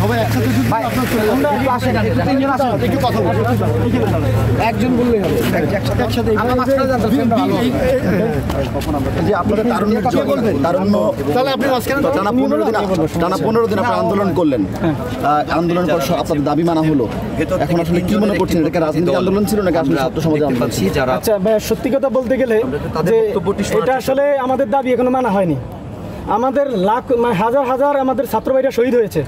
সবাই একসাথে একটু কথা বলবো, একজন বললেই হবে। একসাথে যে আপনাদের তারুণ্য তাহলে আপনি টানা 15 দিন আপনারা আন্দোলন করলেন, আন্দোলনের পর আপনাদের দাবি মানা হলো, এখন আসলে কি মনে করছেন এটা রাজনৈতিক আন্দোলন ছিল নাকি আসলে ছাত্র সমাজের আন্দোলন? আচ্ছা ভাই, সত্যি কথা বলতে গেলে যে এটা আসলে আমাদের দাবি এখনো মানা হয়নি। আমাদের হাজার হাজার আমাদের ছাত্র ভাইরা শহীদ হয়েছে,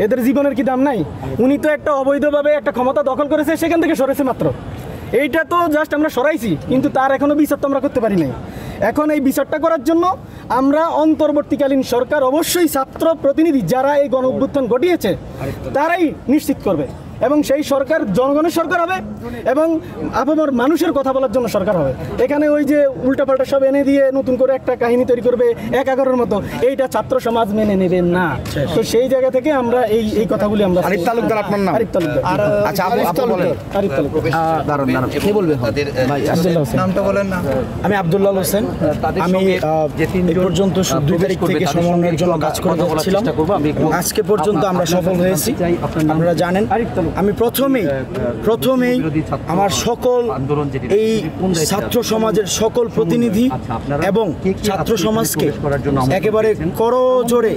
এদের জীবনের কি দাম নাই? উনি তো একটা অবৈধভাবে একটা ক্ষমতা দখল করেছে, সেখান থেকে সরেছে মাত্র। এইটা তো জাস্ট আমরা সরাইছি, কিন্তু তার এখনো বিচার তো আমরা করতে পারি নাই। এখন এই বিচারটা করার জন্য আমরা অন্তর্বর্তীকালীন সরকার অবশ্যই ছাত্র প্রতিনিধি যারা এই গণ অভ্যুত্থান ঘটিয়েছে তারাই নিশ্চিত করবে, এবং সেই সরকার জনগণের সরকার হবে এবং আপামর মানুষের কথা বলার জন্য সরকার হবে। এখানে ওই যে উল্টাপাল্টা সব এনে দিয়ে নতুন করে একটা কাহিনী তৈরি করবে 11-এর মতো, এইটা ছাত্র সমাজ মেনে নেবে না। তো সেই জায়গা থেকে আমরা এই কথাগুলি আমরা আরিফ তালুকদার, আপনার নাম? আরিফ তালুকদার। আচ্ছা, আপনি বলেন। আরিফ তালুকদার। দাঁড়ান, কে বলবে? ভাই আব্দুল্লাহ হোসেন। নামটা বলেন না। আমি আব্দুল্লাহ হোসেন। আমি এই পর্যন্ত 2 তারিখ থেকে সমন্বয়ের জন্য কাজ করে যাচ্ছিলাম। আজকে পর্যন্ত আমরা সফল হয়েছি। আপনারা জানেন, আমি প্রথমেই আমার সকল এই ছাত্র সমাজের সকল প্রতিনিধি এবং ছাত্র সমাজকে একেবারে করজোড়ে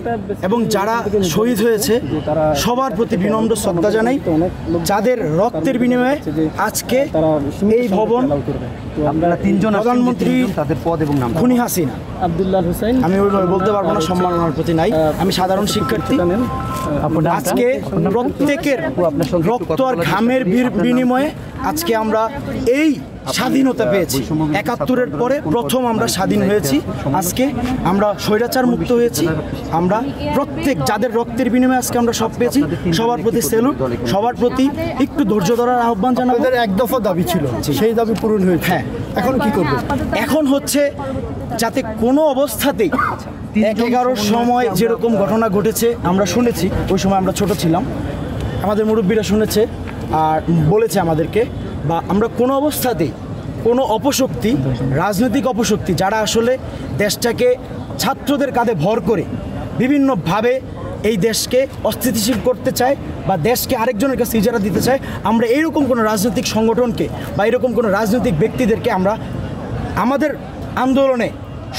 এবং যারা শহীদ হয়েছে সবার প্রতি বিনম্র শ্রদ্ধা জানাই, যাদের রক্তের বিনিময়ে আজকে এই ভবন প্রধানমন্ত্রী তাদের পদ এবং নাম খুনি হাসিনা আব্দুল্লাহ হোসেন, আমি ওইভাবে বলতে পারবো না, সম্মাননার প্রতি নাই। আমি সাধারণ শিক্ষার্থী। আজকে প্রত্যেকের রক্ত আর ঘামের বিনিময়ে আজকে আমরা এই স্বাধীনতা পেয়েছি। 71-এর পরে প্রথম আমরা স্বাধীন হয়েছি। আজকে আমরা স্বৈরাচার মুক্ত হয়েছি। আমরা প্রত্যেক যাদের রক্তের বিনিময়ে আজকে আমরা সব পেয়েছি, সবার প্রতি স্যালুট, সবার প্রতি একটু ধৈর্য ধরার আহ্বান জানাবো। এক দফা দাবি ছিল, সেই দাবি পূরণ হয়েছে। হ্যাঁ, এখন কি করবে? এখন হচ্ছে যাতে কোনো অবস্থাতেই 11-র সময় যেরকম ঘটনা ঘটেছে আমরা শুনেছি, ওই সময় আমরা ছোট ছিলাম, আমাদের মুরব্বীরা শুনেছে আর বলেছে আমাদেরকে, বা আমরা কোনো অবস্থাতেই কোনো অপশক্তি, রাজনৈতিক অপশক্তি যারা আসলে দেশটাকে ছাত্রদের কাঁধে ভর করে বিভিন্নভাবে এই দেশকে অস্থিতিশীল করতে চায় বা দেশকে আরেকজনের কাছে ইজারা দিতে চায়, আমরা এইরকম কোনো রাজনৈতিক সংগঠনকে বা এরকম কোনো রাজনৈতিক ব্যক্তিদেরকে আমরা আমাদের আন্দোলনে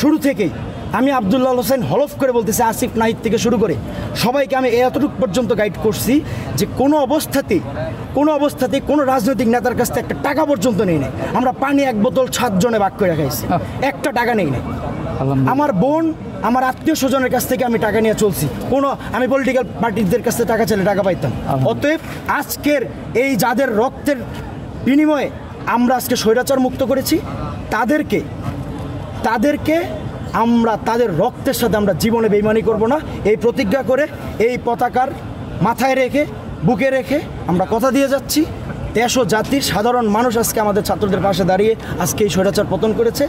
শুরু থেকেই, আমি আব্দুল্লাহ হোসেন হলফ করে বলতেছি, আসিফ নাহিদ থেকে শুরু করে সবাইকে আমি এতটুকু পর্যন্ত গাইড করছি যে কোনো অবস্থাতেই কোনো রাজনৈতিক নেতার কাছ থেকে একটা টাকা পর্যন্ত নেই নাই। আমরা পানি 1 বোতল 7 জনে ভাগ করে খাইছি, একটা টাকা নেই নাই। আমার বোন, আমার আত্মীয় স্বজনের কাছ থেকে আমি টাকা নিয়ে চলছি, আমি পলিটিক্যাল পার্টিদের কাছ থেকে টাকা চাইলে টাকা পাইতাম। অতএব আজকের এই যাদের রক্তের বিনিময়ে আমরা আজকে স্বৈরাচার মুক্ত করেছি, তাদেরকে আমরা তাদের রক্তের সাথে আমরা জীবনে বেইমানি করব না, এই প্রতিজ্ঞা করে এই পতাকার মাথায় রেখে বুকে রেখে আমরা কথা দিয়ে যাচ্ছি। দেশ ও জাতির সাধারণ মানুষ আজকে আমাদের ছাত্রদের পাশে দাঁড়িয়ে আজকে এই স্বৈরাচার পতন করেছে।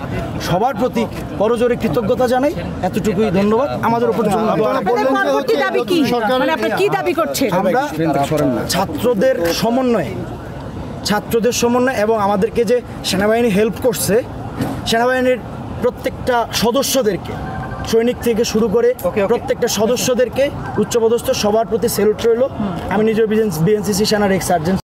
সবার প্রতি করজোরে কৃতজ্ঞতা জানাই। এতটুকুই, ধন্যবাদ। আমাদের উপর আমরা ছাত্রদের সমন্বয় এবং আমাদেরকে যে সেনাবাহিনী হেল্প করছে, সেনাবাহিনীর প্রত্যেকটা সদস্যদেরকে, সৈনিক থেকে শুরু করে প্রত্যেকটা সদস্যদেরকে, উচ্চপদস্থ সবার প্রতি স্যালুট রইল। আমি নিজের বিএনসিসি সেনার এক্স সার্জেন্ট।